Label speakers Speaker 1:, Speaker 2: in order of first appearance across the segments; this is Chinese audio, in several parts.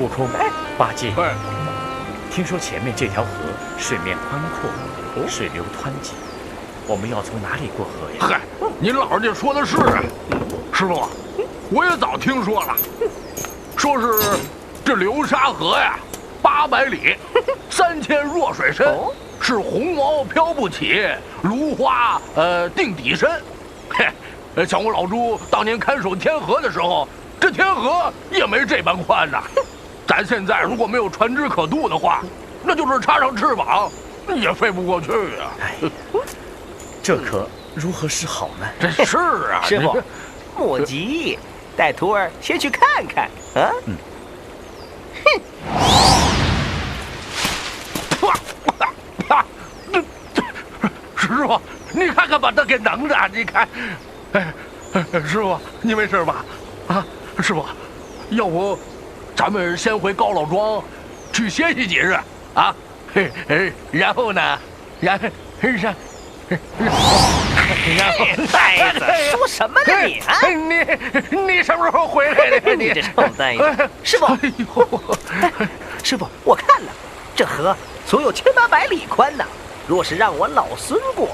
Speaker 1: 悟空，八戒，听说前面这条河水面宽阔，水流湍急，我们要从哪里过河呀？
Speaker 2: 嗨，您老人家说的是啊，师傅，我也早听说了，说是这流沙河呀，800里，3000弱水深，是红毛飘不起，芦花定底深。嘿，像我老猪当年看守天河的时候，这天河也没这般宽呐。咱现在如果没有船只可渡的话，那就是插上翅膀也飞不过去啊！
Speaker 1: 哎，这可如何是好呢？
Speaker 2: 这是啊，
Speaker 3: 师傅，莫急，带徒儿先去看看啊。
Speaker 2: 师傅，你看看把他给能的，你看，师傅，你没事吧？啊，师傅，要不咱们先回高老庄去歇息几日啊？然后呢，然后
Speaker 3: 呆子，说什么呢你啊？
Speaker 2: 你什么时候回来的？
Speaker 3: 你这臭呆子！师傅，师傅，我看了，这河足有1800里宽呢。若是让我老孙过，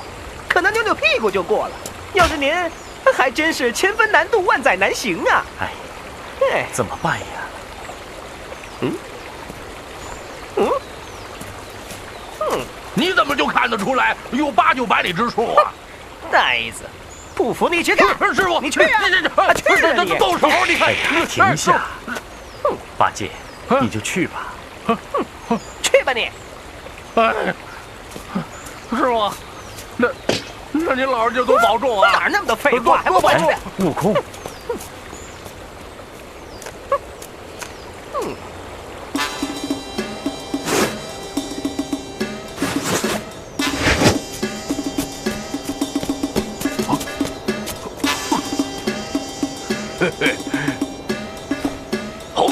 Speaker 3: 可能扭扭屁股就过了。要是您，还真是千分难渡，万载难行啊！
Speaker 1: 哎，怎么办呀？
Speaker 2: 你怎么就看得出来有8、9百里之处啊？
Speaker 3: 呆子，不服你去看！
Speaker 2: 师傅，
Speaker 3: 你去呀！去你！
Speaker 2: 动手！你看，
Speaker 1: 停下！八戒，你就去吧。
Speaker 3: 去吧你！
Speaker 2: 哎，师傅，那您老人家多保重啊！
Speaker 3: 哪那么多废话，还不快去！
Speaker 1: 悟空。
Speaker 2: 好。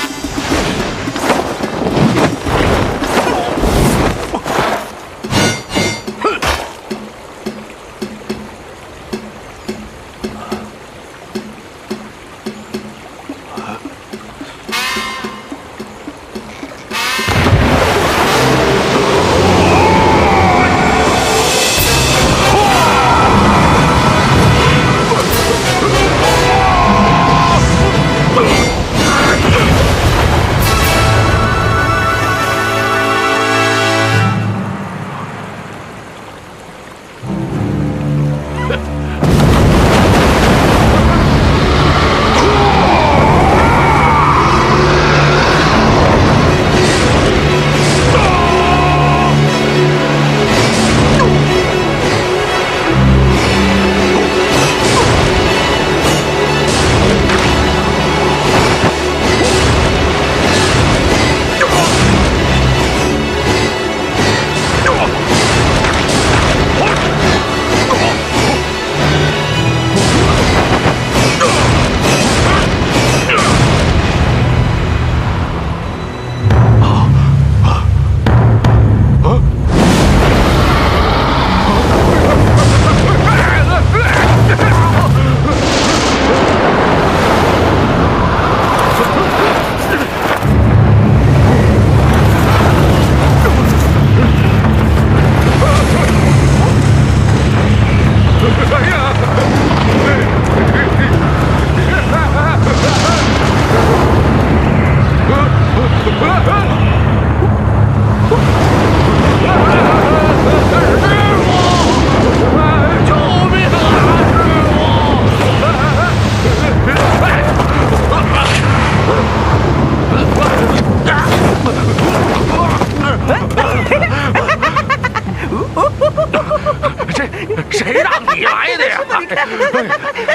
Speaker 2: 谁让你来的呀？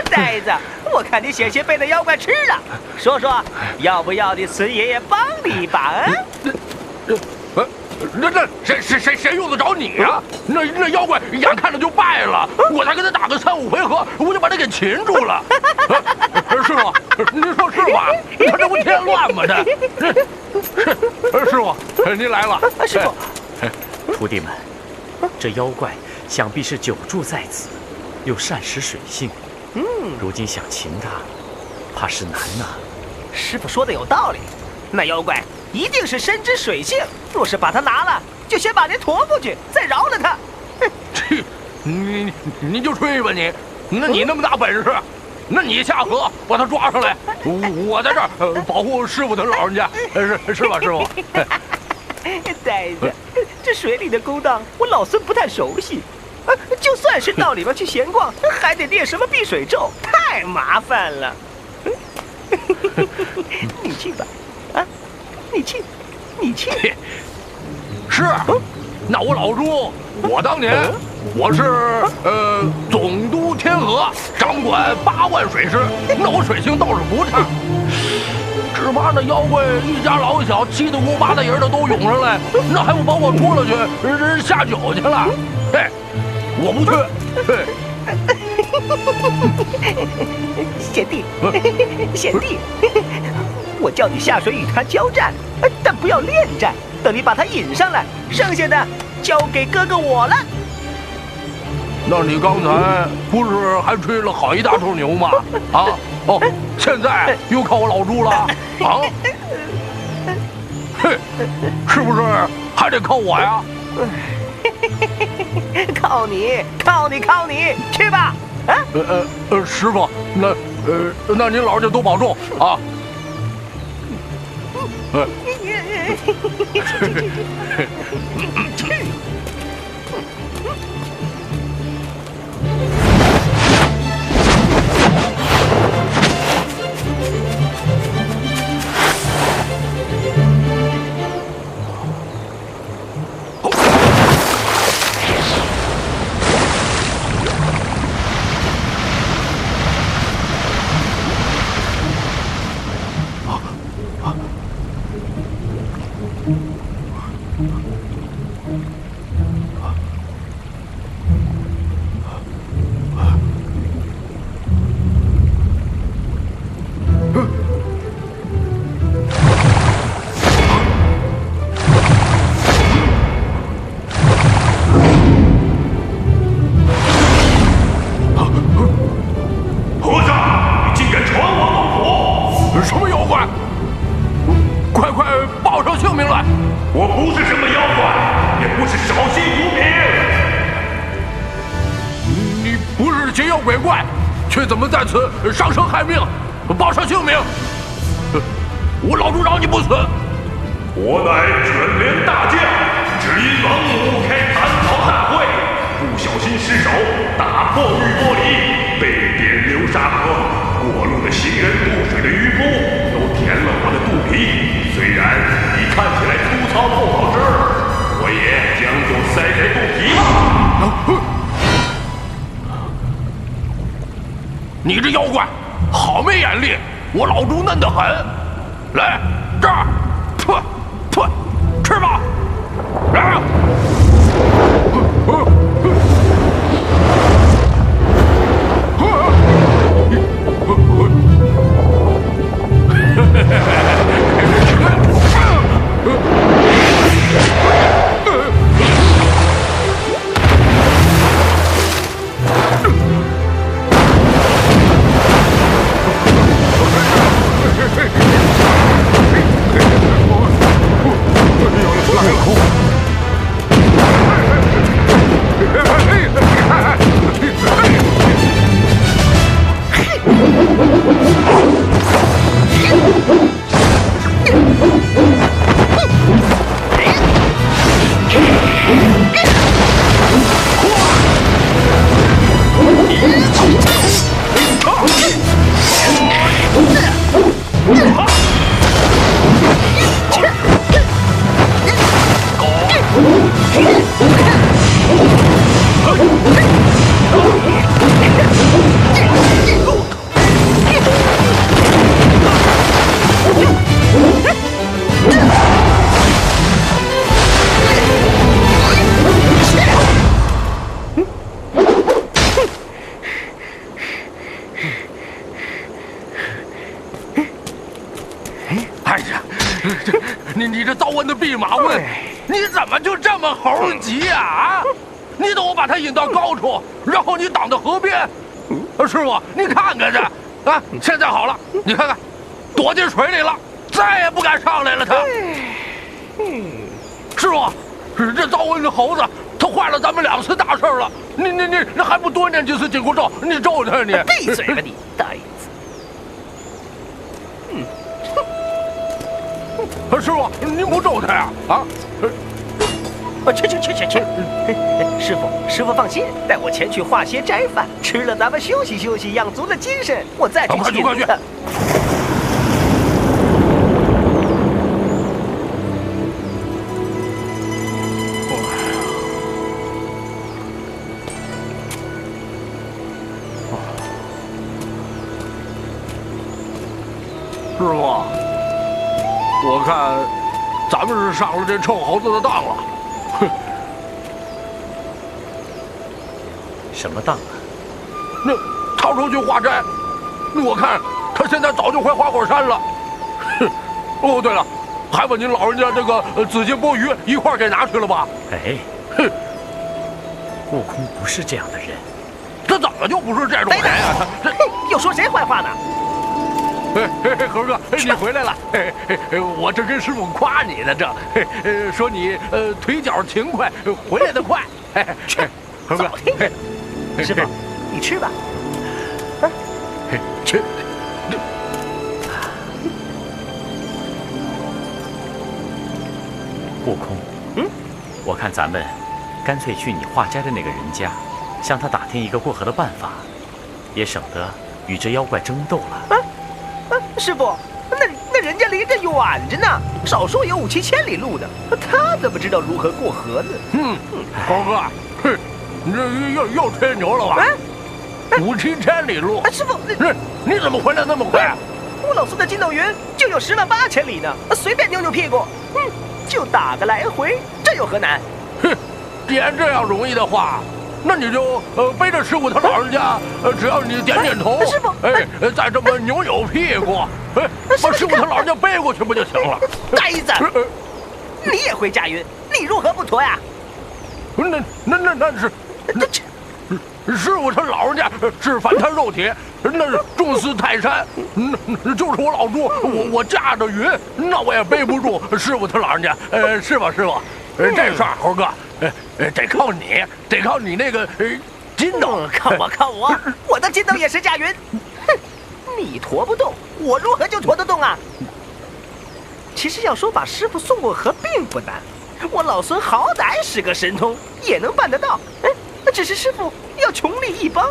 Speaker 3: 呆子，我看你险些被那妖怪吃了。说说，要不要你孙爷爷帮你一把啊？
Speaker 2: 那谁用得着你呀？那妖怪眼看着就败了，我才跟他打个3、5回合，我就把他给擒住了。师傅，您说是吧？他这不添乱吗？师傅，您来了。
Speaker 3: 师傅，
Speaker 1: 徒弟们，这妖怪想必是久住在此，又善食水性。如今想擒他，怕是难呐。
Speaker 3: 师傅说的有道理，那妖怪一定是深知水性。若是把它拿了，就先把您驮过去，再饶了他。
Speaker 2: 切，你就吹吧你！那你那么大本事，那你下河把他抓上来，我在这儿保护师傅他老人家，是吧，师傅？
Speaker 3: 呆子，这水里的勾当我老孙不太熟悉，就算是到里边去闲逛，还得练什么避水咒，太麻烦了。你去吧，啊，你去。
Speaker 2: 是，那我老朱，我当年我是总督天河，掌管8万水师，那我水性倒是不差。只怕那妖怪一家老小七大姑八大姨的都涌上来，那还不把我捉了去下酒去了？嘿，我不去。
Speaker 3: 贤弟，我叫你下水与他交战，但不要恋战。等你把他引上来，剩下的交给哥哥我了。
Speaker 2: 那你刚才不是还吹了好一大头牛吗？啊，哦，现在又靠我老朱了啊？嘿，是不是还得靠我呀？
Speaker 3: 靠你，去吧！啊，
Speaker 2: 师傅，那您老人家多保重啊！鬼怪，却怎么在此伤生害命，报上性命？我老朱饶你不死！
Speaker 4: 我乃卷帘大将，只因王母开蟠桃大会，不小心失手打破玉玻璃，被贬流沙河。过路的行人、渡水的渔夫都舔了我的肚皮。虽然你看起来粗糙不好吃，我也将就塞在肚皮吧。
Speaker 2: 你这妖怪，好没眼力！我老朱嫩得很。来，这儿，吃吧！啊！你这早问的弼马温，你怎么就这么猴急呀？啊！你等我把他引到高处，然后你挡到河边。师傅，你看看这，啊，现在好了，你看看，躲进水里了。再也不敢上来了。他，师傅，这糟瘟的猴子，他坏了咱们2次大事了。你还不多念几次紧箍咒？你咒他你！
Speaker 3: 闭嘴吧你，呆子！
Speaker 2: 师傅，您不咒他呀？啊？
Speaker 3: 去！师傅放心，带我前去化些斋饭，吃了咱们休息休息，养足了精神，我再去请
Speaker 2: 快去！师傅，我看咱们是上了这臭猴子的当了。哼，
Speaker 1: 什么当啊？
Speaker 2: 那逃出去化斋，我看他现在早就回花果山了。哼，哦，对了，还把您老人家这个紫金钵盂一块给拿去了吧？
Speaker 1: 哎，
Speaker 2: 哼，
Speaker 1: 悟空不是这样的人。
Speaker 2: 他怎么就不是这种人呀？他这
Speaker 3: 又说谁坏话呢？
Speaker 2: 猴哥，你回来了！我这跟师傅夸你呢，说你腿脚勤快，回来的快。猴哥，
Speaker 3: 师傅，你吃吧。
Speaker 2: 吃。
Speaker 1: 悟空，我看咱们干脆去你化斋的那个人家，向他打听一个过河的办法，也省得与这妖怪争斗了。
Speaker 3: 师傅，那人家离着远着呢，少说有5、7千里路的，他怎么知道如何过河呢？
Speaker 2: 猴哥，你这又吹牛了吧？5、7千里路，
Speaker 3: 师傅，
Speaker 2: 你怎么回来那么快？
Speaker 3: 我老孙的筋斗云就有10万8千里呢，随便扭扭屁股，就打个来回，这有何难？
Speaker 2: 既然这样容易的话，那你就背着师傅他老人家，只要你点点头，
Speaker 3: 师傅，
Speaker 2: 再这么扭扭屁股，把师傅他老人家背过去不就行了？
Speaker 3: 呆子，你也会驾云，你如何不驮呀？
Speaker 2: 那是，师傅他老人家是凡胎肉体，那是重似泰山，就是我老猪，我驾着云，那我也背不住师傅他老人家，是吧，师傅？这事儿，猴哥。得靠你那个筋斗，
Speaker 3: 靠我，我的筋斗也是驾云。哼，你驮不动，我如何就驮得动啊？其实要说把师傅送过河并不难，我老孙好歹是个神通，也能办得到。只是师傅要穷力一帮，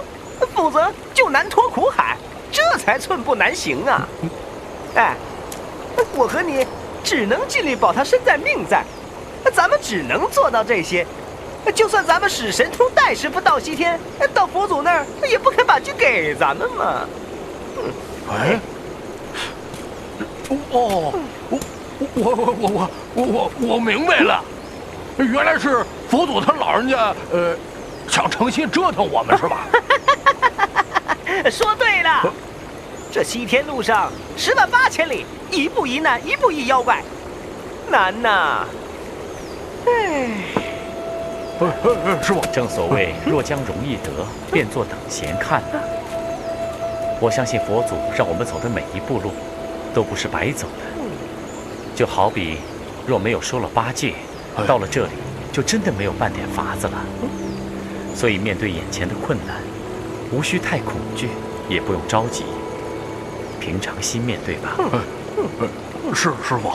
Speaker 3: 否则就难脱苦海，这才寸步难行啊！哎，我和你只能尽力保他身在命在。咱们只能做到这些，就算咱们使神通带师傅到西天，到佛祖那儿也不肯把经给咱们嘛。
Speaker 2: 哎，我明白了，原来是佛祖他老人家想诚心折腾我们是吧？
Speaker 3: 说对了，这西天路上10万8千里，一步一难，一步一妖怪，难呐！
Speaker 2: 师傅，
Speaker 1: 正所谓若将容易得，便作等闲看呐。我相信佛祖让我们走的每一步路，都不是白走的。就好比若没有收了8戒，到了这里就真的没有半点法子了。所以面对眼前的困难，无需太恐惧，也不用着急，平常心面对吧。
Speaker 2: 是师傅。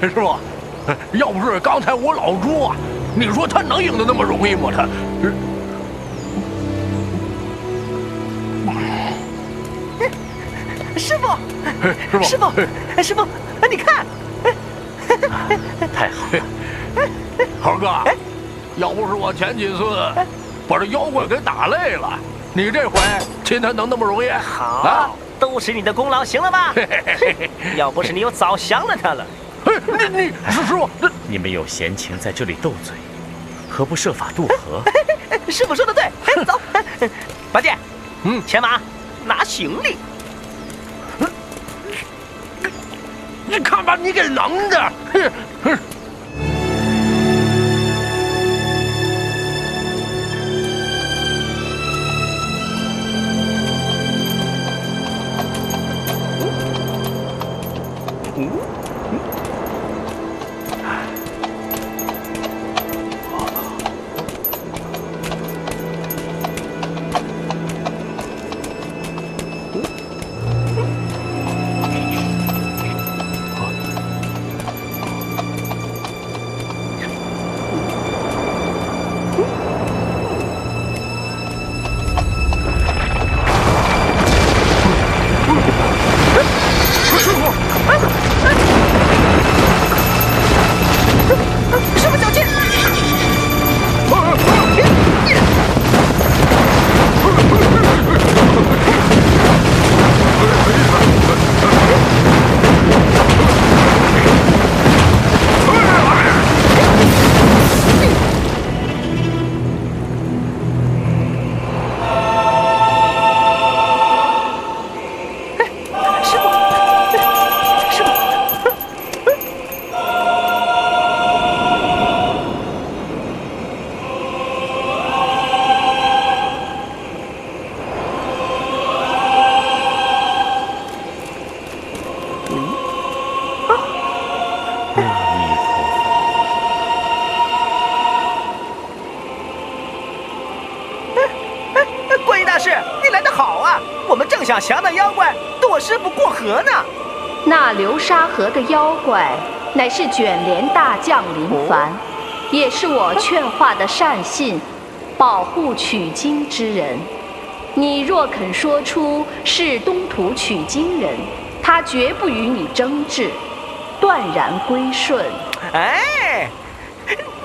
Speaker 2: 师傅，要不是刚才我老朱啊，你说他能赢得那么容易吗？他，
Speaker 3: 师傅，
Speaker 2: 师傅，
Speaker 3: 师傅，师傅，你看，
Speaker 1: 太好了，
Speaker 2: 猴哥，要不是我前几次把这妖怪给打累了，你这回擒他能那么容易？
Speaker 3: 好，都是你的功劳，行了吧？要不是你，我早降了他了。
Speaker 2: 你师傅，
Speaker 1: 你们有闲情在这里斗嘴，何不设法渡河？
Speaker 3: 师傅说的对，走，八戒，牵马，拿行李。
Speaker 2: 你看把你给能的！
Speaker 3: 师傅小心！观音大师，你来得好啊！我们正想降那妖怪，躲师傅过河呢。
Speaker 5: 那流沙河的妖怪，乃是卷帘大将林凡，也是我劝化的善信，保护取经之人。你若肯说出是东土取经人，他绝不与你争执，断然归顺。
Speaker 3: 哎，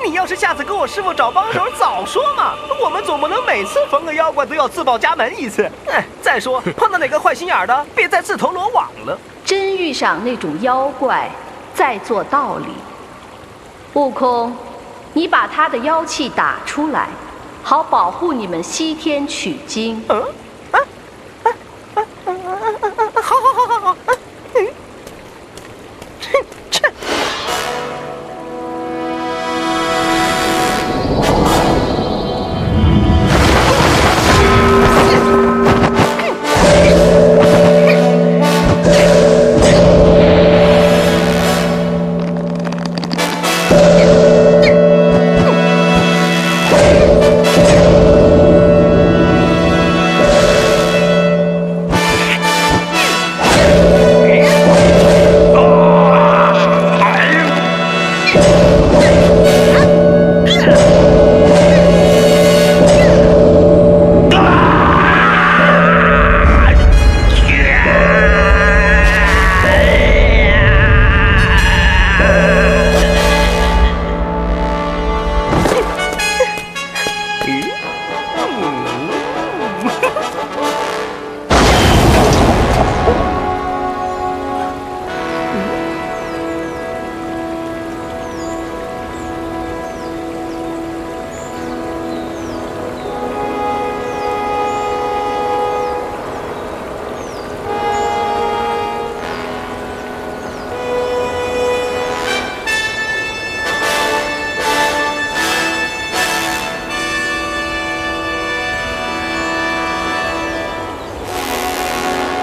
Speaker 3: 你要是下次跟我师傅找帮手，早说嘛！我们总不能每次逢个妖怪都要自报家门一次。哎，再说碰到哪个坏心眼的，别再自投罗网了。
Speaker 5: 真遇上那种妖怪，再做道理。悟空，你把他的妖气打出来，好保护你们西天取经。
Speaker 3: 好。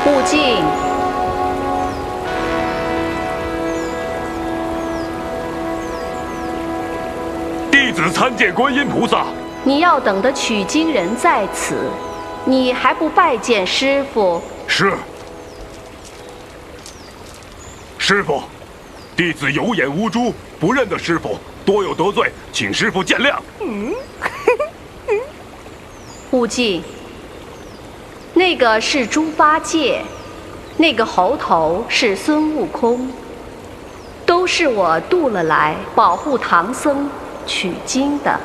Speaker 5: 悟净，
Speaker 4: 弟子参见观音菩萨。
Speaker 5: 你要等的取经人在此，你还不拜见师傅？
Speaker 4: 是。师傅，弟子有眼无珠，不认得师傅，多有得罪，请师傅见谅。
Speaker 5: 悟净，那个是猪八戒，那个猴头是孙悟空，都是我渡了来保护唐僧取经的。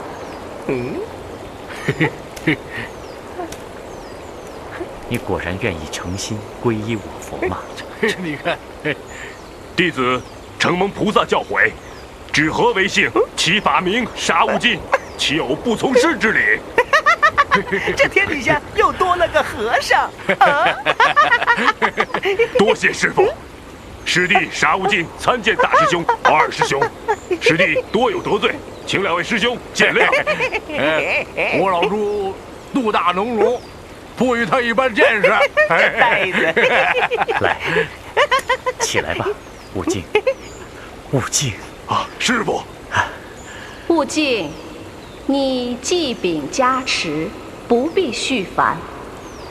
Speaker 1: 你果然愿意诚心皈依我佛吗？
Speaker 2: 你看，
Speaker 4: 弟子承蒙菩萨教诲，指和为姓，其法名沙悟净，岂有不从师之理？
Speaker 3: 这天底下又多了个和尚啊！
Speaker 4: 多谢师傅。师弟沙悟净参见大师兄、二师兄，师弟多有得罪，请两位师兄见谅。
Speaker 2: 我老猪肚大能容，不与他一般见识。
Speaker 3: 呆子，
Speaker 1: 来，起来吧，悟净。悟净
Speaker 4: 啊，师傅。
Speaker 5: 悟净，你祭禀加持，不必续凡，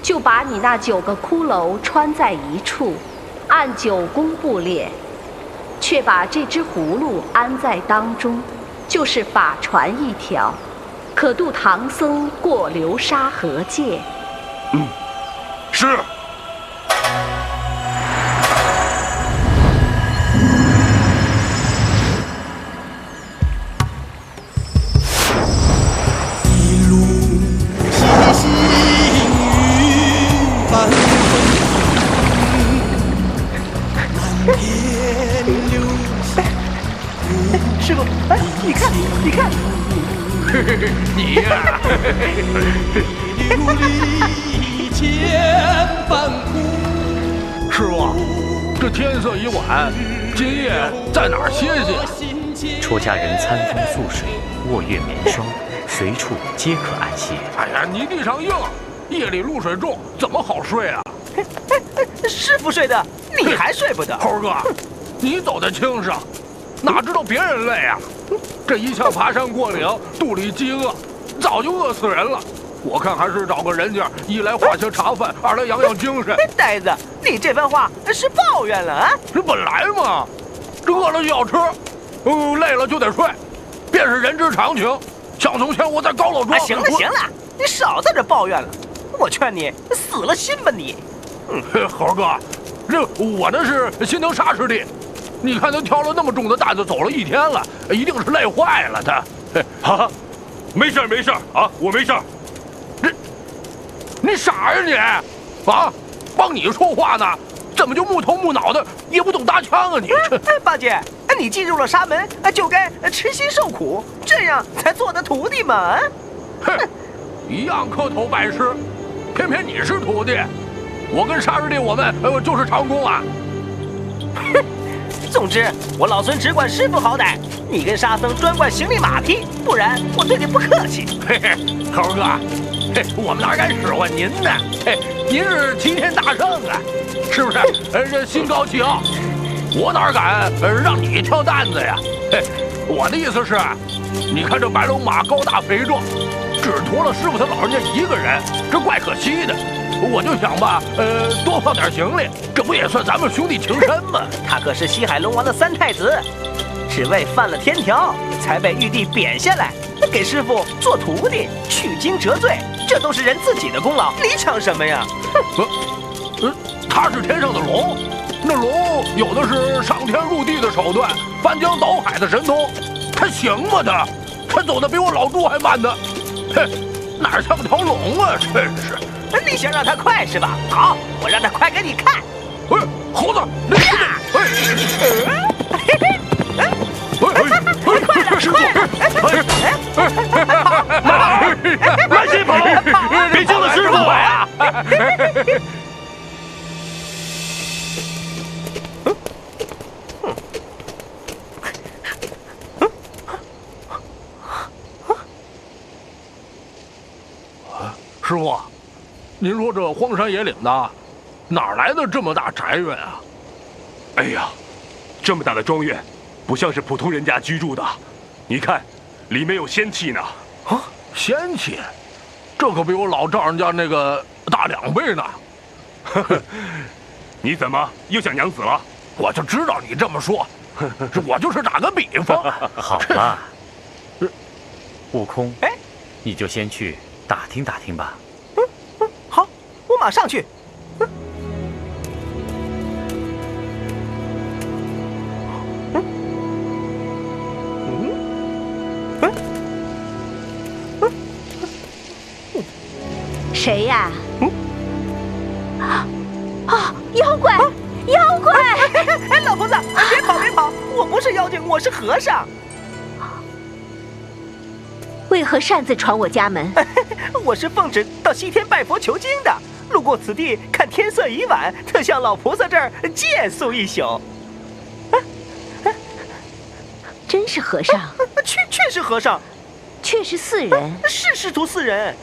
Speaker 5: 就把你那9个骷髅穿在一处，按9宫布列，却把这只葫芦安在当中，就是法船一条，可渡唐僧过流沙河界。
Speaker 4: 是。
Speaker 3: 师傅，哎，你看，你看，
Speaker 2: 你呀，师傅，这天色已晚，今夜在哪儿歇歇？
Speaker 1: 出家人餐风宿水，卧月眠霜，随处皆可安歇。
Speaker 2: 哎呀，泥地上硬，夜里露水重，怎么好睡啊？
Speaker 3: 师傅睡的，你还睡不得？
Speaker 2: 猴哥，你走得轻省，哪知道别人累啊？这一向爬山过岭，肚里饥饿，早就饿死人了。我看还是找个人家，一来化些茶饭，二来养养精神。
Speaker 3: 呆子，你这番话是抱怨了啊？
Speaker 2: 这本来嘛，这饿了就要吃，累了就得睡，便是人之常情。像从前我在高老庄，
Speaker 3: 行了行了，你少在这抱怨了。我劝你死了心吧你。
Speaker 2: 猴哥，这我那是心疼沙师弟。你看他挑了那么重的担子走了1天了，一定是累坏了他。
Speaker 4: 啊，没事没事啊，我没事。
Speaker 2: 你傻呀你！啊，帮你说话呢，怎么就木头木脑的，也不懂搭腔啊你？
Speaker 3: 八戒，你进入了沙门，就该吃辛受苦，这样才做得徒弟嘛。
Speaker 2: 哼，一样磕头拜师，偏偏你是徒弟，我跟沙师弟我们就是长工啊。
Speaker 3: 哼。总之，我老孙只管师傅好歹，你跟沙僧专管行李马匹，不然我对你不客气。
Speaker 2: 嘿嘿，猴哥，嘿，我们哪敢使唤您呢？嘿，您是齐天大圣啊，是不是？这心高气傲，我哪敢让你挑担子呀？嘿，我的意思是，你看这白龙马高大肥壮，只驮了师傅他老人家一个人，这怪可惜的。我就想吧，多放点行李，这不也算咱们兄弟情深吗？
Speaker 3: 他可是西海龙王的3太子，只为犯了天条，才被玉帝贬下来，给师傅做徒弟，取经折罪，这都是人自己的功劳，你抢什么呀？
Speaker 2: 他是天上的龙，那龙有的是上天入地的手段，翻江倒海的神通，他行吗？他走得比我老猪还慢呢，嘿，哪像条龙啊！真是。
Speaker 3: 你想让他快是吧？好，我让他快给你看。
Speaker 2: 猴子，你呀！
Speaker 3: 快了，师傅！
Speaker 4: 慢些跑，别惊了师傅啊！
Speaker 2: 师傅。您说这荒山野岭的，哪来的这么大宅院啊？
Speaker 4: 哎呀，这么大的庄园，不像是普通人家居住的。你看，里面有仙气呢。
Speaker 2: 啊，仙气，这可比我老丈人家那个大2倍呢。
Speaker 4: 你怎么又想娘子了？
Speaker 2: 我就知道你这么说，我就是打个比方。
Speaker 1: 好了，悟空，
Speaker 3: 哎，
Speaker 1: 你就先去打听打听吧。
Speaker 3: 好，我马上去。
Speaker 5: 谁呀？妖怪！妖怪！
Speaker 3: 哎，老婆子，别跑别跑！我不是妖精，我是和尚。
Speaker 5: 为何擅自闯我家门？
Speaker 3: 我是奉旨到西天拜佛求经的，路过此地，看天色已晚，特向老菩萨这儿借宿一宿。
Speaker 5: 真是和尚？
Speaker 3: 确是和尚，
Speaker 5: 却是4人。
Speaker 3: 是师徒4人。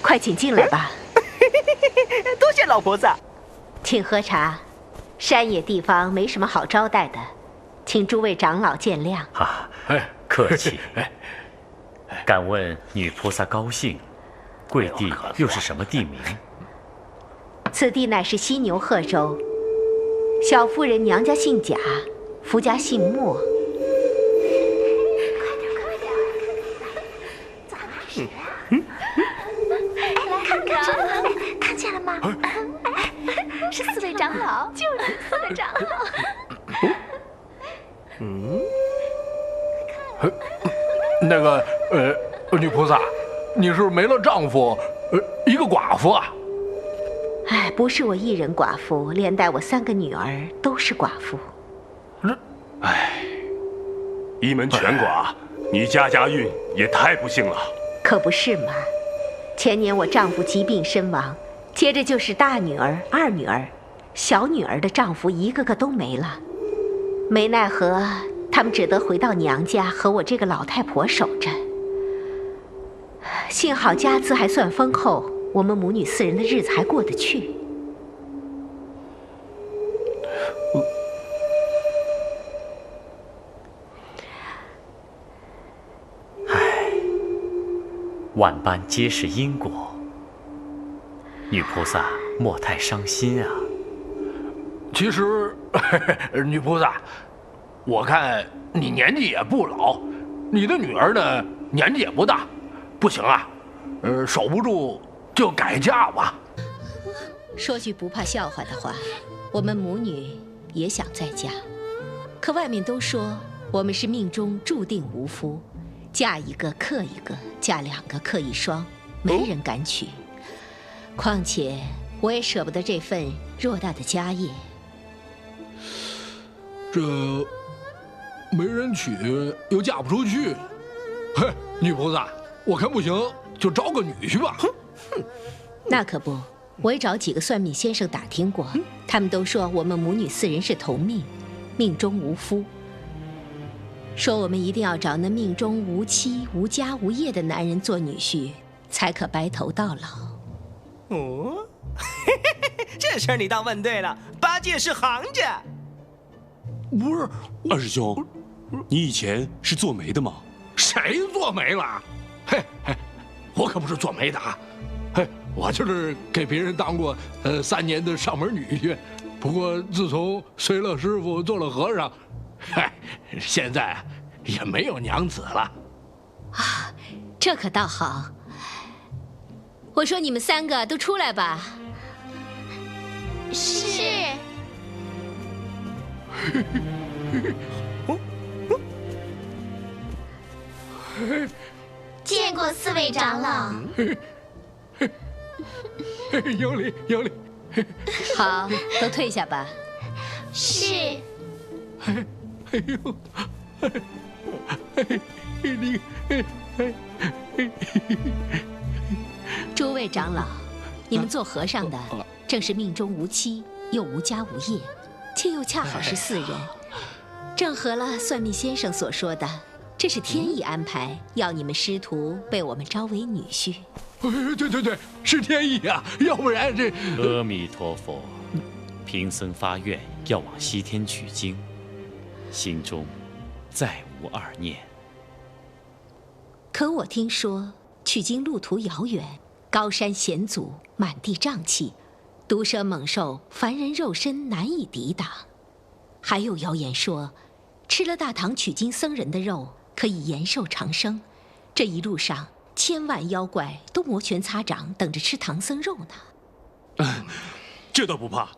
Speaker 5: 快请进来吧。
Speaker 3: 多谢老菩萨。
Speaker 5: 请喝茶。山野地方没什么好招待的，请诸位长老见谅。
Speaker 1: 啊，客气。敢问女菩萨高姓？贵地又是什么地名？
Speaker 5: 此地乃是犀牛贺州，小夫人娘家姓贾，夫家姓莫。
Speaker 6: 看见了吗？是4位长老，就是4位长老。
Speaker 2: 那个女菩萨，你是没了丈夫，一个寡妇啊？
Speaker 5: 哎，不是我一人寡妇，连带我3个女儿都是寡妇。
Speaker 4: 一门全寡，你家运也太不幸了。
Speaker 5: 可不是嘛，前年我丈夫疾病身亡，接着就是大女儿、二女儿，小女儿的丈夫一个个都没了，没奈何，他们只得回到娘家和我这个老太婆守着。幸好家资还算丰厚，我们母女4人的日子还过得去。
Speaker 1: 万般皆是因果，女菩萨莫太伤心啊。
Speaker 2: 其实，女菩萨，我看你年纪也不老，你的女儿呢年纪也不大，不行啊，守不住就改嫁吧。
Speaker 5: 说句不怕笑话的话，我们母女也想再嫁，可外面都说我们是命中注定无夫，嫁一个克一个，嫁2个克1双，没人敢娶。况且我也舍不得这份偌大的家业。
Speaker 2: 这没人娶又嫁不出去，嘿，女菩萨，我看不行，就招个女婿吧。
Speaker 5: 那可不，我也找几个算命先生打听过，他们都说我们母女4人是同命，命中无夫，说我们一定要找那命中无妻、无家无业的男人做女婿，才可白头到老。
Speaker 3: 哦，这事儿你倒问对了，8戒是行家。
Speaker 2: 不是，
Speaker 7: 二师兄，你以前是做媒的吗？
Speaker 2: 谁做媒了？嘿，我可不是做媒的啊！嘿，我就是给别人当过3年的上门女婿。不过自从随了师傅做了和尚，嗨，现在也没有娘子了。
Speaker 5: 啊，这可倒好。我说你们3个都出来吧。
Speaker 6: 是。见过4位长老。
Speaker 2: 有礼有礼。
Speaker 5: 好，都退下吧。
Speaker 6: 是。
Speaker 2: 哎呦，你，
Speaker 5: 诸位长老，你们做和尚的正是命中无妻，又无家无业，却又恰好是4人，正合了算命先生所说的，这是天意安排，要你们师徒被我们招为女婿。
Speaker 2: 对，是天意啊，要不然这……
Speaker 1: 阿弥陀佛，贫僧发愿要往西天取经，心中再无2念。
Speaker 5: 可我听说取经路途遥远，高山险阻，满地瘴气，毒蛇猛兽，凡人肉身难以抵挡。
Speaker 8: 还有谣言说，吃了大唐取经僧人的肉可以延寿长生。这一路上，千万妖怪都摩拳擦掌，等着吃唐僧肉呢。
Speaker 7: 这倒不怕，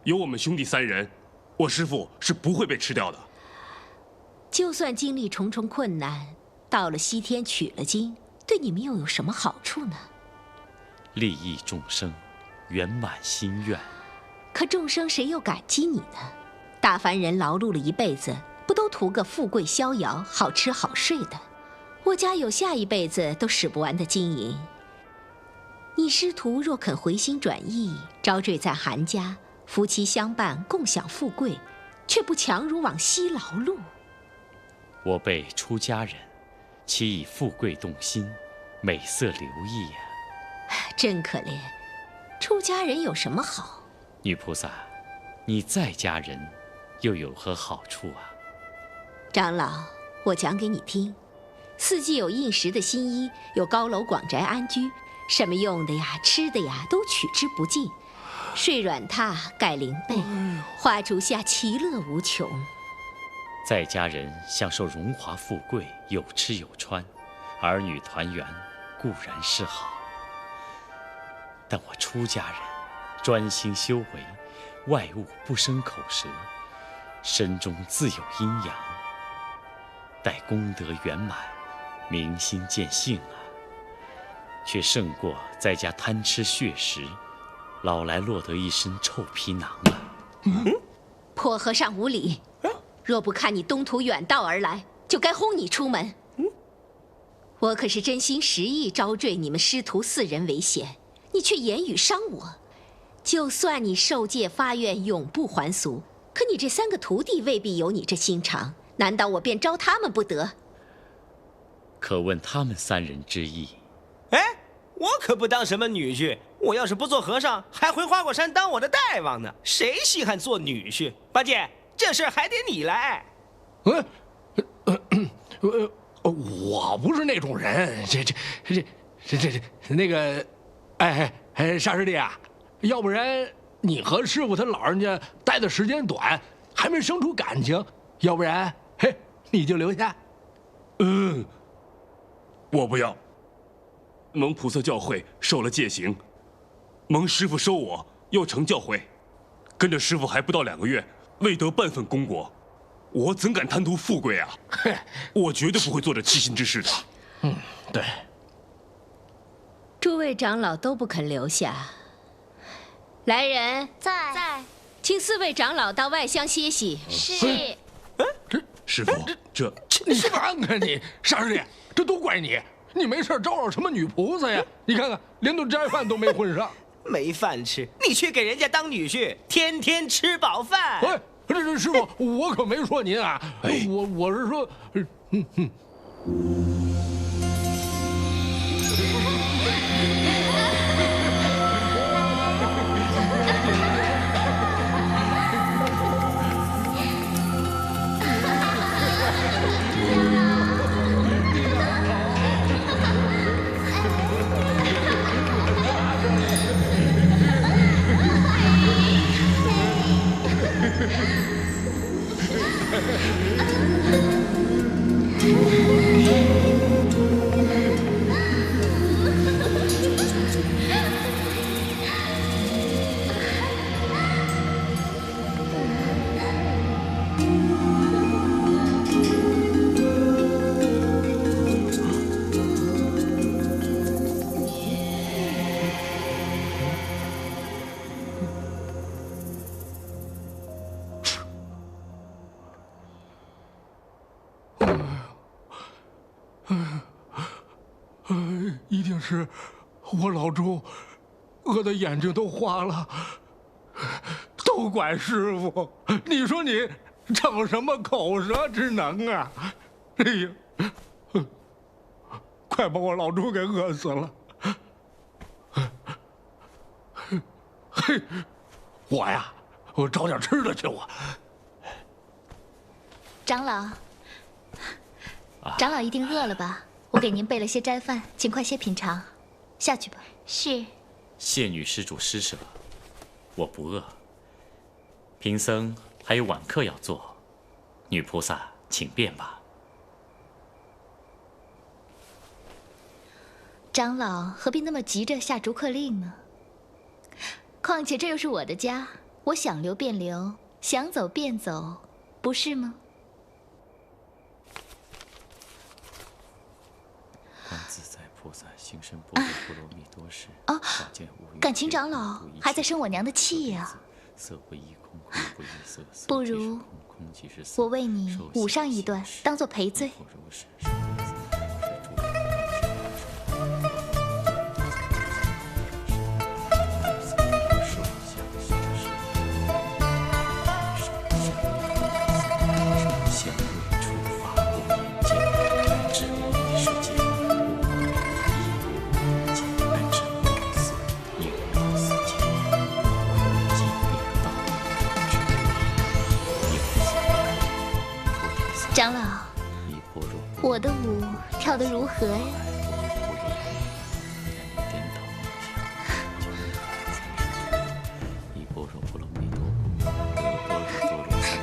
Speaker 7: 有我们兄弟3人，我师父是不会被吃掉的。
Speaker 8: 就算经历重重困难，到了西天取了经，对你们又有什么好处呢？
Speaker 1: 利益众生，圆满心愿。
Speaker 8: 可众生谁又感激你呢？大凡人劳碌了一辈子，不都图个富贵逍遥、好吃好睡的？我家有下一辈子都使不完的金银。你师徒若肯回心转意，招赘在韩家，夫妻相伴，共享富贵，却不强如往西劳碌。
Speaker 1: 我辈出家人，岂以富贵动心，美色留意呀？
Speaker 8: 真可怜，出家人有什么好？
Speaker 1: 女菩萨，你在家人又有何好处啊？
Speaker 8: 长老，我讲给你听。四季有应时的新衣，有高楼广宅安居，什么用的呀、吃的呀，都取之不尽。睡软榻，盖灵被，花烛下，其乐无穷。
Speaker 1: 在家人享受荣华富贵，有吃有穿，儿女团圆，固然是好。但我出家人专心修为，外物不生口舌，身中自有阴阳。待功德圆满，明心见性啊，却胜过在家贪吃血食，老来落得一身臭皮囊啊！
Speaker 8: 破和尚无礼，若不看你东途远道而来，就该轰你出门。我可是真心实意招赘你们师徒4人为贤，你却言语伤我。就算你受戒发愿，永不还俗，可你这3个徒弟未必有你这心肠，难道我便招他们不得？
Speaker 1: 可问他们3人之意？
Speaker 3: 哎，我可不当什么女婿，我要是不做和尚，还回花果山当我的大王呢。谁稀罕做女婿？八戒，这事儿还得你来。
Speaker 2: 我不是那种人，那个，沙师弟啊，要不然你和师傅他老人家待的时间短，还没生出感情，要不然你就留下。
Speaker 7: 我不要。蒙菩萨教诲，受了戒行，蒙师傅收我，又成教诲，跟着师傅还不到2个月，未得半分功果，我怎敢贪图富贵啊？我绝对不会做这欺心之事的。
Speaker 2: 对。
Speaker 8: 诸位长老都不肯留下，来人，
Speaker 6: 在，
Speaker 8: 请4位长老到外厢歇息。
Speaker 6: 是。
Speaker 7: 师傅，
Speaker 2: 你看看你，沙师弟，这都怪你！你没事招惹什么女菩萨呀？你看看，连顿斋饭都没混上，
Speaker 3: 没饭吃，你去给人家当女婿，天天吃饱饭。
Speaker 2: 这师傅，我可没说您啊，我是说，一定是我老周饿得眼睛都花了，都怪师傅！你说你逞什么口舌之能啊？哎呀，快把我老周给饿死了！嘿，我找点吃的去。
Speaker 6: 长老，长老一定饿了吧？我给您备了些斋饭，请快些品尝。下去吧。是。
Speaker 1: 谢女施主施舍，我不饿。贫僧还有晚课要做，女菩萨请便吧。
Speaker 6: 长老何必那么急着下逐客令呢？况且这又是我的家，我想留便留，想走便走，不是吗？
Speaker 1: 自在菩萨行深般若波罗蜜多时，
Speaker 6: 哦，感情长老还在生我娘的气呀。不如我为你舞上一段，当做赔罪。长老，我的舞跳得如何呀？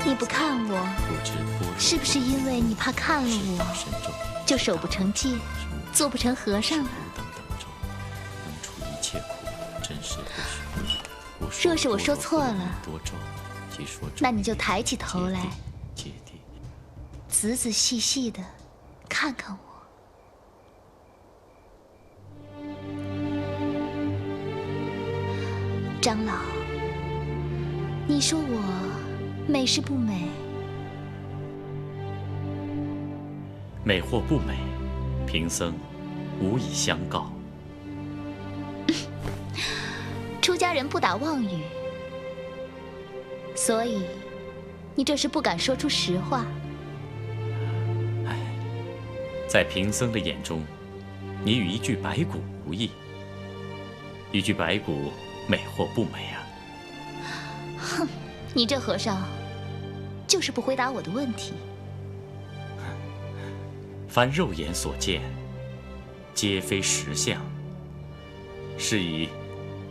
Speaker 6: 你不看我，是不是因为你怕看了我，就守不成戒，做不成和尚了？若是我说错了，那你就抬起头来，仔仔细细的看看我。长老，你说我美是不美？
Speaker 1: 美或不美，贫僧无以相告。
Speaker 6: 出家人不打妄语，所以你这是不敢说出实话。
Speaker 1: 在贫僧的眼中，你与一具白骨无异。一具白骨美或不美啊？
Speaker 6: 哼，你这和尚就是不回答我的问题。
Speaker 1: 凡肉眼所见，皆非实相，是以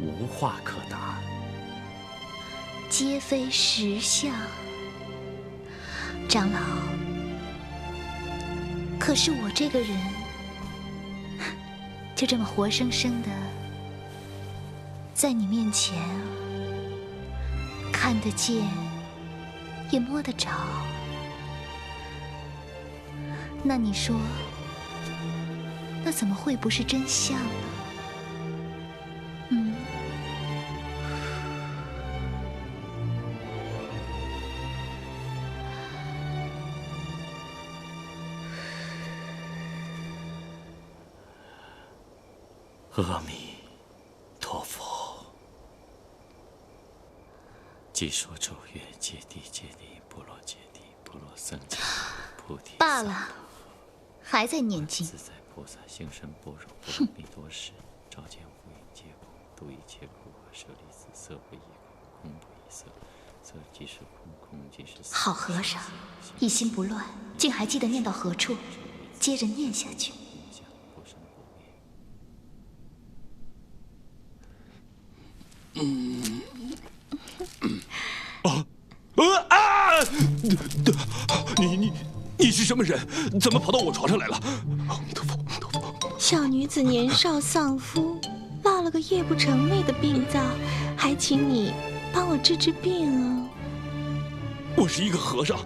Speaker 1: 无话可答。
Speaker 6: 皆非实相，长老。可是我这个人，就这么活生生的在你面前，看得见，也摸得着。那你说，那怎么会不是真相呢？
Speaker 1: 阿弥陀佛。即说咒曰：揭谛揭谛，波罗揭谛，波罗僧揭谛，菩提。
Speaker 6: 罢了，还在念经。
Speaker 1: 自在菩萨行深般若波罗蜜多时，照见五蕴皆空，度一切苦厄，舍利子，色不异空，空不异色，色即是空，空即是色。
Speaker 6: 好和尚，一心不乱，竟还记得念到何处，接着念下去。
Speaker 7: 你是什么人？怎么跑到我床上来了？
Speaker 9: 小女子年少丧夫，落了个夜不成寐的病灶，还请你帮我治治病啊！
Speaker 7: 我是一个和尚，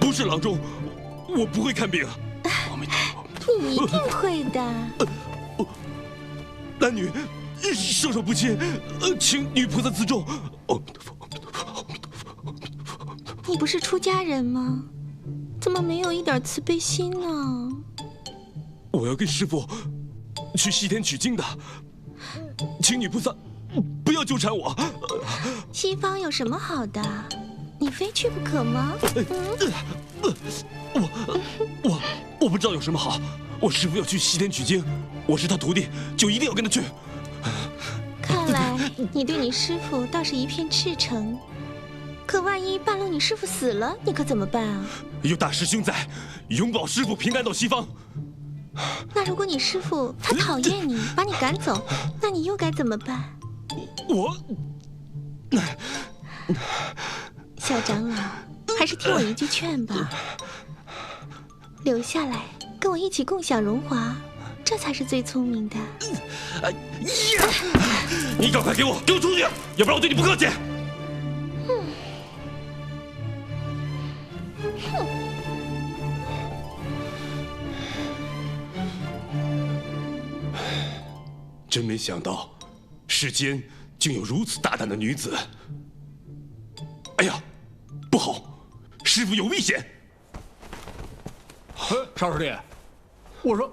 Speaker 7: 不是郎中，我不会看病。
Speaker 9: 你一定会的。
Speaker 7: 男女授受不亲，请女菩萨自重。
Speaker 9: 你不是出家人吗？怎么没有一点慈悲心呢？
Speaker 7: 我要跟师父去西天取经的，请女菩萨不要纠缠我。
Speaker 9: 西方有什么好的？你非去不可吗？
Speaker 7: 我不知道有什么好。我师父要去西天取经，我是他徒弟，就一定要跟他去。
Speaker 9: 看来你对你师父倒是一片赤诚。可万一半路你师父死了，你可怎么办啊？
Speaker 7: 有大师兄在，永保师父平安到西方。
Speaker 9: 那如果你师父他讨厌你，把你赶走，那你又该怎么办？小长老，还是听我一句劝吧，留下来跟我一起共享荣华，这才是最聪明的。
Speaker 7: 你赶快给我出去，要不然我对你不客气。真没想到，世间竟有如此大胆的女子。哎呀，不好，师傅有危险！
Speaker 2: 沙师弟，我说，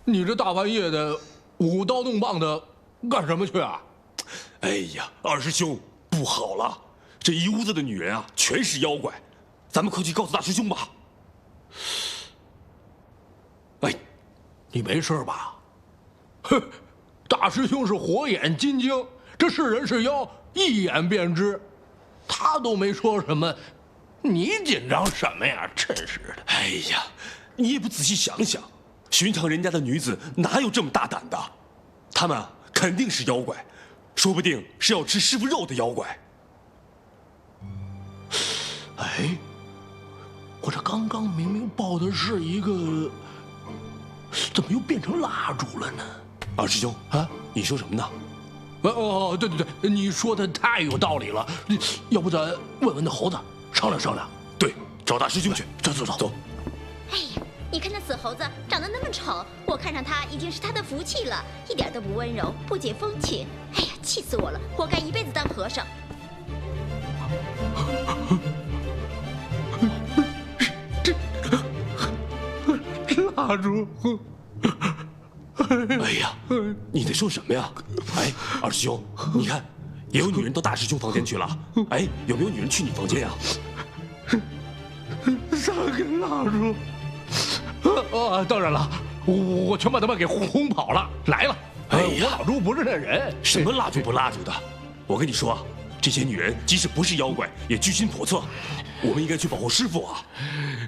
Speaker 2: 你这大半夜的舞刀弄棒的干什么去啊？
Speaker 7: 哎呀，二师兄，不好了，这一屋子的女人啊，全是妖怪，咱们快去告诉大师兄吧。
Speaker 2: 哎，你没事吧？哼，大师兄是火眼金睛，这是人是妖一眼便知，他都没说什么，你紧张什么呀？真是的！
Speaker 7: 哎呀，你也不仔细想想，寻常人家的女子哪有这么大胆的？她们肯定是妖怪，说不定是要吃师傅肉的妖怪。
Speaker 2: 哎，我这刚刚明明抱的是一个，怎么又变成蜡烛了呢？
Speaker 7: 二师兄啊，你说什么呢？
Speaker 2: 哦，对对对，你说的太有道理了。要不咱问问那猴子，商量商量。
Speaker 7: 对，找大师兄去。走。
Speaker 10: 哎呀，你看那死猴子长得那么丑，我看上他已经是他的福气了，一点都不温柔，不解风情。哎呀，气死我了，活该一辈子当和尚。
Speaker 2: 这蜡烛。
Speaker 7: 哎呀，你在说什么呀？哎，二师兄，你看，也有女人到大师兄房间去了。哎，有没有女人去你房间呀
Speaker 2: 3根蜡烛。当然了，我全把他们给轰跑了。来了，
Speaker 7: 哎呀，
Speaker 2: 我老朱不是那人。
Speaker 7: 什么蜡烛不蜡烛的？我跟你说啊，这些女人即使不是妖怪，也居心叵测。我们应该去保护师傅啊！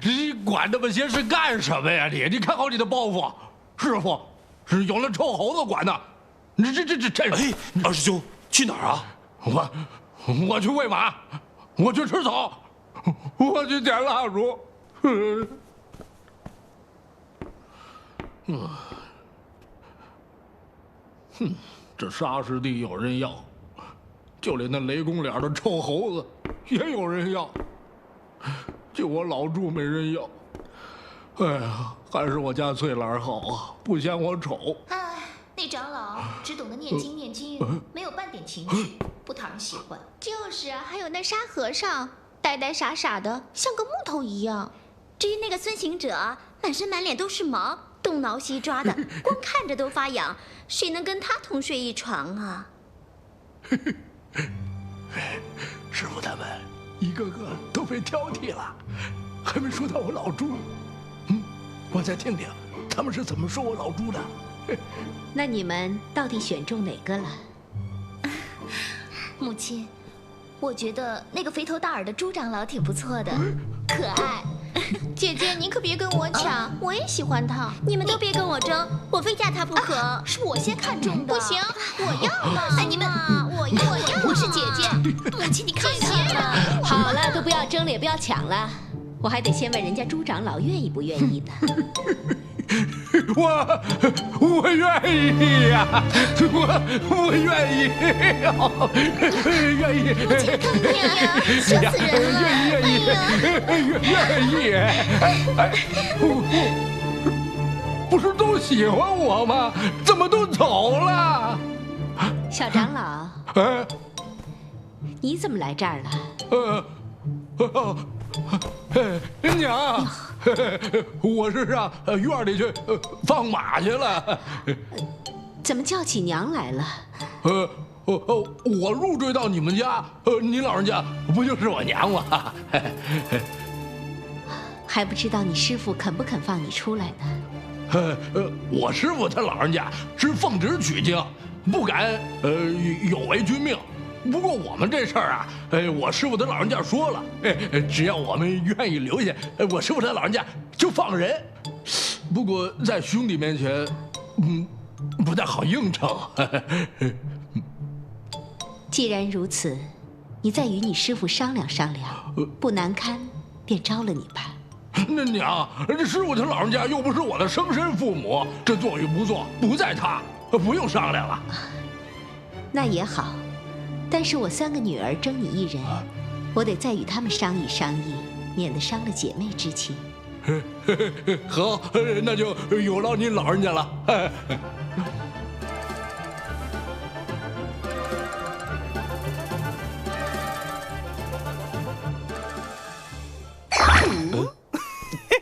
Speaker 2: 你管那么些事干什么呀？你看好你的包袱，师傅。是有那臭猴子管的，你这！
Speaker 7: 哎，二师兄去哪儿啊？
Speaker 2: 我去喂马，我去吃草，我去点蜡烛。这沙师弟有人要，就连那雷公脸的臭猴子也有人要，就我老祝没人要。哎呀，还是我家翠兰好啊，不嫌我丑。
Speaker 6: 哎，那长老只懂得念经念经，没有半点情趣，不讨人喜欢。
Speaker 10: 就是啊，还有那沙和尚，呆呆傻傻的，像个木头一样。至于那个孙行者，满身满脸都是毛，东挠西抓的，光看着都发痒，谁能跟他同睡一床啊？
Speaker 2: 师傅他们一个个都被挑剔了，还没说到我老朱。我再听听他们是怎么说我老朱的。
Speaker 8: 那你们到底选中哪个了？
Speaker 6: 母亲，我觉得那个肥头大耳的朱长老挺不错的，可爱。
Speaker 10: 姐姐，您可别跟我抢，我也喜欢他。你们都别跟我争，我非嫁他不可。
Speaker 6: 是我先看中的。
Speaker 10: 不行，我要嘛！
Speaker 6: 哎，你们，我要，我是姐姐。母亲，你看看。
Speaker 8: 好了，都不要争了，也不要抢了。我还得先问人家朱长老愿意不愿意呢。
Speaker 2: 我愿意呀，我愿意，愿意。
Speaker 10: 母亲看看呀，笑死人了！
Speaker 2: 愿意。不是都喜欢我吗？怎么都走了？
Speaker 8: 小长老，你怎么来这儿了？
Speaker 2: 娘，我是上院里去放马去了。
Speaker 8: 怎么叫起娘来了？
Speaker 2: 我入赘到你们家，您老人家不就是我娘吗？
Speaker 8: 还不知道你师父肯不肯放你出来呢？
Speaker 2: 我师父他老人家是奉旨取经，不敢有违君命。不过我们这事儿啊，我师傅他老人家说了，只要我们愿意留下，我师傅他老人家就放人。不过在兄弟面前，不太好应承。
Speaker 8: 既然如此，你再与你师傅商量商量，不难堪便招了你吧。
Speaker 2: 那娘，这师傅他老人家又不是我的生身父母，这做与不做不在他，不用商量了。
Speaker 8: 那也好，但是我3个女儿争你一人，我得再与他们商议商议，免得伤了姐妹之情。
Speaker 2: 好，那就有劳您老人家了。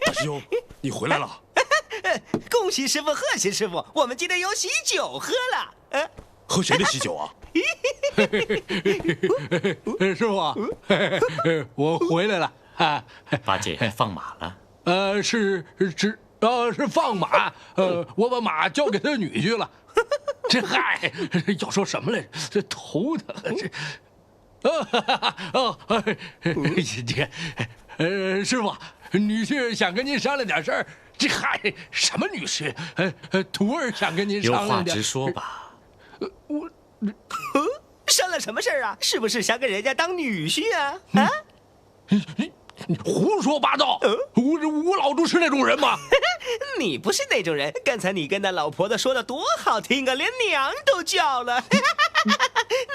Speaker 7: 大师兄，你回来了！
Speaker 3: 恭喜师傅，贺喜师傅，我们今天有喜酒喝了。
Speaker 7: 喝谁的喜酒啊？
Speaker 2: 师傅，我回来了。
Speaker 1: 八戒放马了。
Speaker 2: 是放马。我把马交给他女婿了。这嗨，要说什么来着？这头疼。这个，师傅，女婿想跟您商量点事儿。这嗨，什么女婿？徒儿想跟您商量点。
Speaker 1: 有话直说吧。
Speaker 3: 商量什么事儿啊？是不是想给人家当女婿啊？
Speaker 2: 你胡说八道！我老朱是那种人吗？
Speaker 3: 你不是那种人。刚才你跟那老婆子说的多好听啊，连娘都叫了。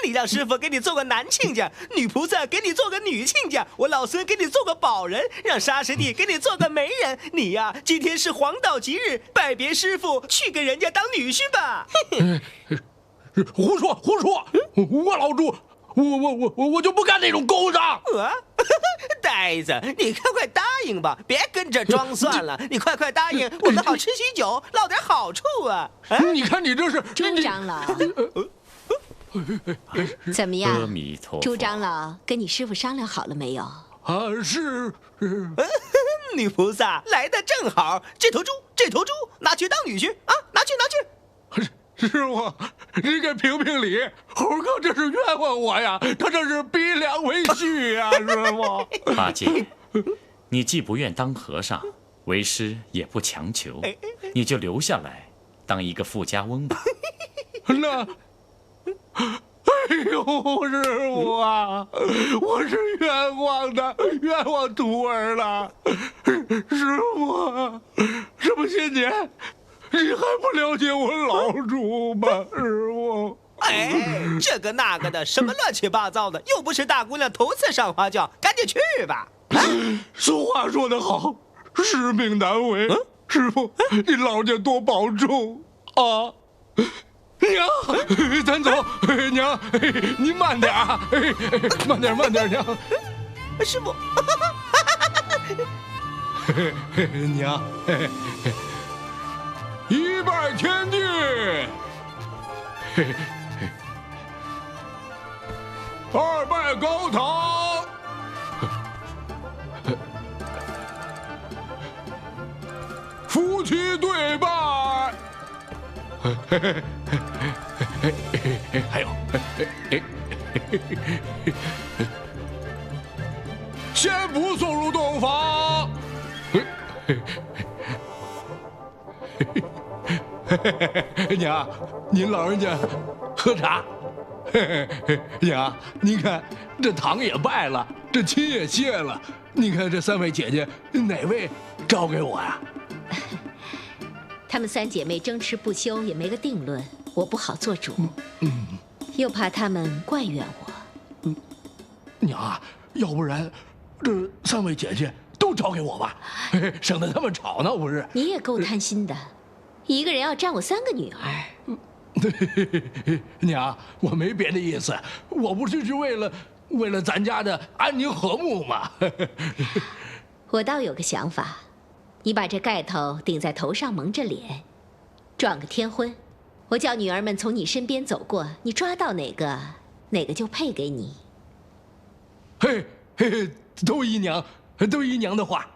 Speaker 3: 你让师傅给你做个男亲家，女菩萨给你做个女亲家，我老孙给你做个保人，让沙师弟给你做个媒人。你呀，今天是黄道吉日，拜别师傅，去给人家当女婿吧。
Speaker 2: 胡说！我老朱，我就不干那种勾当。
Speaker 3: 呆子，你快答应吧，别跟着装算了。你快答应，我们好吃喜酒，捞点好处啊！
Speaker 2: 你看你这是
Speaker 8: 朱长老，怎么样？
Speaker 1: 阿弥陀佛。
Speaker 8: 朱长老跟你师傅商量好了没有？
Speaker 2: 是。
Speaker 3: 女菩萨来的正好，这头猪拿去当女婿啊！拿去。
Speaker 2: 师傅，你给评评理，猴哥这是冤枉我呀，他这是逼良为婿呀，师傅。
Speaker 1: 八戒，你既不愿当和尚，为师也不强求，你就留下来当一个富家翁吧。
Speaker 2: 那，哎呦，师傅啊，我是冤枉徒儿了。师傅，这么些年，你还不了解我老朱吗？师傅。
Speaker 3: 这个那个的，什么乱七八糟的，又不是大姑娘头次上花轿，赶紧去吧。
Speaker 2: 俗话说得好，使命难违。师傅，你老人家多保重啊！娘，咱走。娘，您慢点啊！慢点，娘。
Speaker 3: 师傅，
Speaker 2: 娘，一拜天地。二拜高堂，夫妻对拜。还有，先不送入洞房。娘，您老人家喝茶。娘，您看这堂也拜了，这亲也谢了，你看这3位姐姐哪位招给我呀？
Speaker 8: 她们3姐妹争持不休，也没个定论，我不好做主。又怕她们怪怨我。
Speaker 2: 娘啊，要不然这3位姐姐都招给我吧，省得他们吵闹不是？
Speaker 8: 你也够贪心的，一个人要占我3个女儿。
Speaker 2: 娘，我没别的意思，我不就是为了咱家的安宁和睦吗？
Speaker 8: 我倒有个想法，你把这盖头顶在头上，蒙着脸，撞个天婚。我叫女儿们从你身边走过，你抓到哪个就配给你。
Speaker 2: 嘿，都依娘的话。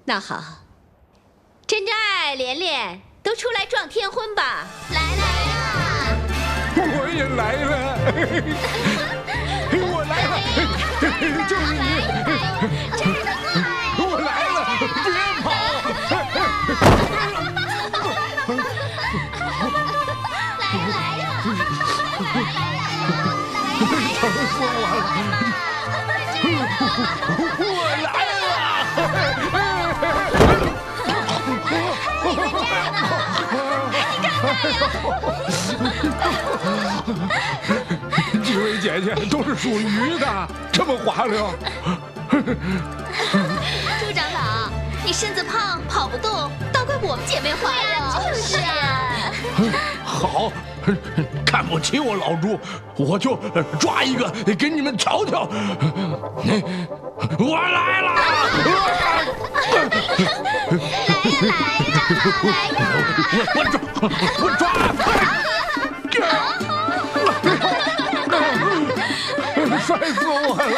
Speaker 8: 那好，真真爱、连连都出来撞天婚吧！
Speaker 10: 来啊！
Speaker 2: 我也来了，我来了，就是你，我来了，别跑！疼死我了！
Speaker 10: 在这儿呢，你干嘛
Speaker 2: 呀？几位姐姐都是属鱼的，这么滑溜。
Speaker 10: 朱长老，你身子胖，跑不动，倒怪我们姐妹滑溜。就是啊。
Speaker 2: 好，看不起我老朱，我就抓一个给你们瞧瞧。我来了！
Speaker 10: 来呀！
Speaker 2: 我抓！摔死我了！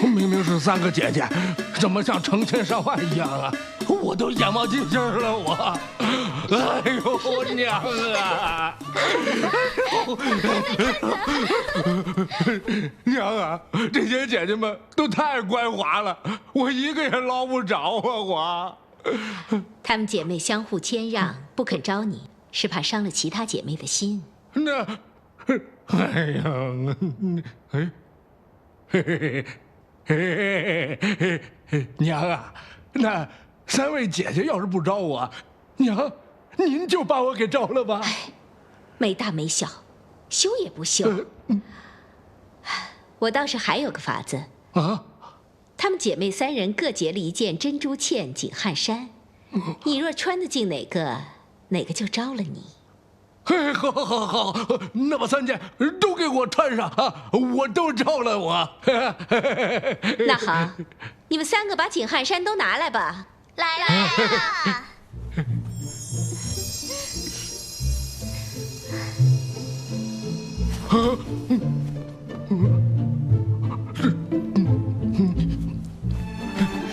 Speaker 2: 明明是3个姐姐，怎么像成千上万一样啊？我都眼冒金星了，我！哎呦，我娘啊！娘啊，这些姐姐们都太乖滑了，我一个也捞不着啊！我。
Speaker 8: 她们姐妹相互谦让，不肯招你，是怕伤了其他姐妹的心。
Speaker 2: 那，哎呀，哎。嘿嘿嘿嘿嘿，娘啊，那3位姐姐要是不招我，娘，您就把我给招了吧。
Speaker 8: 没大没小，羞也不羞。我倒是还有个法子
Speaker 2: 啊。
Speaker 8: 她们姐妹3人各结了一件珍珠嵌锦汗衫，你若穿得进哪个就招了你。
Speaker 2: 嘿，好，那把3件都给我穿上啊！我都招了我。
Speaker 8: 那好，你们3个把锦汗衫都拿来吧。
Speaker 10: 来了。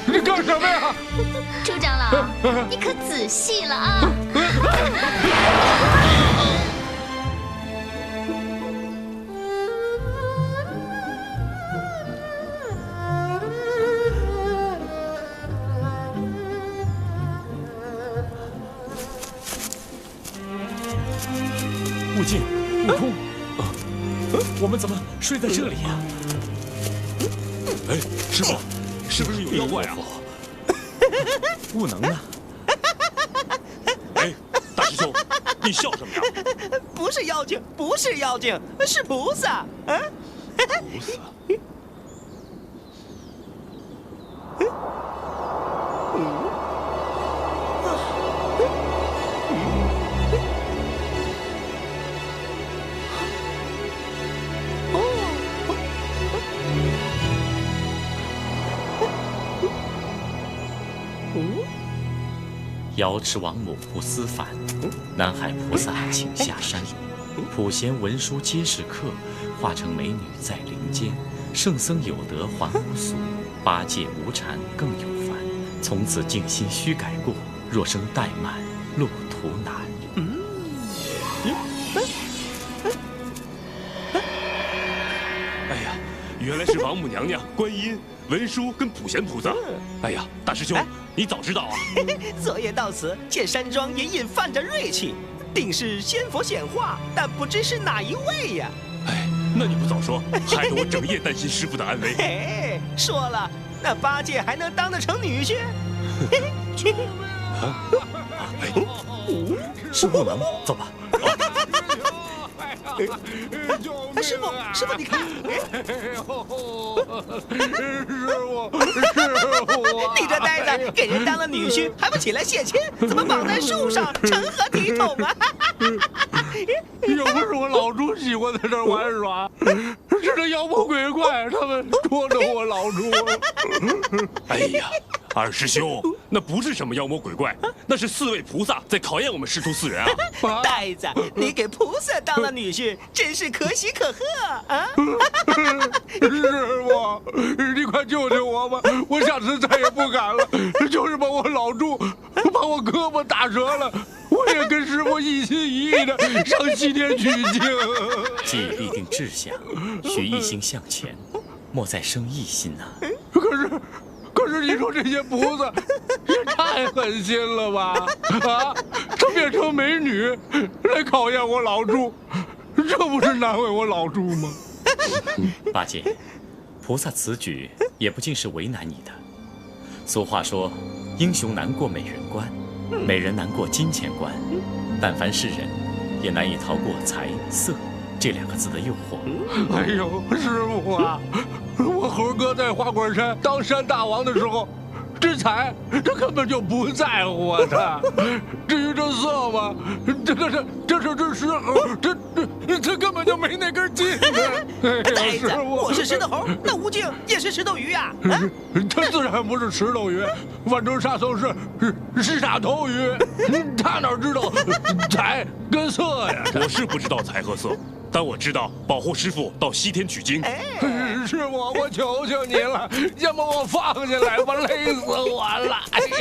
Speaker 2: 你干什么呀？
Speaker 10: 朱长老，你可仔细了啊！
Speaker 1: 悟净，悟空，我们怎么睡在这里呀？
Speaker 7: 哎，师傅，是不是有妖怪啊？
Speaker 1: 不能啊！
Speaker 7: 哎，大师兄，你笑什么呀？
Speaker 3: 不是妖精，不是妖精，是菩萨。啊？
Speaker 7: 菩萨。
Speaker 1: 瑶池王母不思返，南海菩萨请下山，普贤文殊皆是客，化成美女在林间。圣僧有德还无俗，八戒无缠更有烦。从此静心须改过，若生怠慢路途难。
Speaker 7: 哎呀，原来是王母娘娘、观音、文殊跟普贤菩萨。哎呀，大师兄，你早知道啊！
Speaker 3: 昨夜到此，见山庄也隐泛着锐气，定是仙佛显化，但不知是哪一位呀？
Speaker 7: 哎，那你不早说，害得我整夜担心师傅的安危。
Speaker 3: 嘿，说了，那八戒还能当得成女婿？
Speaker 1: 是不能，走吧。
Speaker 3: 师傅，你看，你这呆子，给人当了女婿还不起来谢亲，怎么绑在树上，成何体统啊？
Speaker 2: 又不是我老朱喜欢在这儿玩耍，是这妖魔鬼怪他们捉着我老朱。
Speaker 7: 哎呀，二师兄，那不是什么妖魔鬼怪，那是4位菩萨在考验我们师徒4人啊！
Speaker 3: 呆子，你给菩萨当了女婿，真是可喜可贺啊！
Speaker 2: 师傅，你快救救我吧！我下次再也不敢了。就是把我老朱把我胳膊打折了，我也跟师傅一心一意的上西天取经。
Speaker 1: 既立定志向，须一心向前，莫再生异心呐。
Speaker 2: 可是你说这些菩萨也太狠心了吧？啊，他变成美女来考验我老朱，这不是难为我老朱吗？
Speaker 1: 八戒，菩萨此举也不尽是为难你的。俗话说，英雄难过美人关，美人难过金钱关。但凡是人，也难以逃过财色这2个字的诱惑。
Speaker 2: 哎呦，师傅啊，我猴哥在花果山当山大王的时候，这财这根本就不在乎我的。至于这色嘛，这是只石猴，这根本就没那根筋呢。
Speaker 3: 呆子，我是石头猴，那吴静也是石头鱼呀。
Speaker 2: 他自然不是石头鱼，反正沙僧是傻头鱼，他哪知道财跟色呀？
Speaker 7: 我是不知道财和色，但我知道保护师傅到西天取经。
Speaker 2: 师傅，我求求你了，先把我放下来吧，累死我了。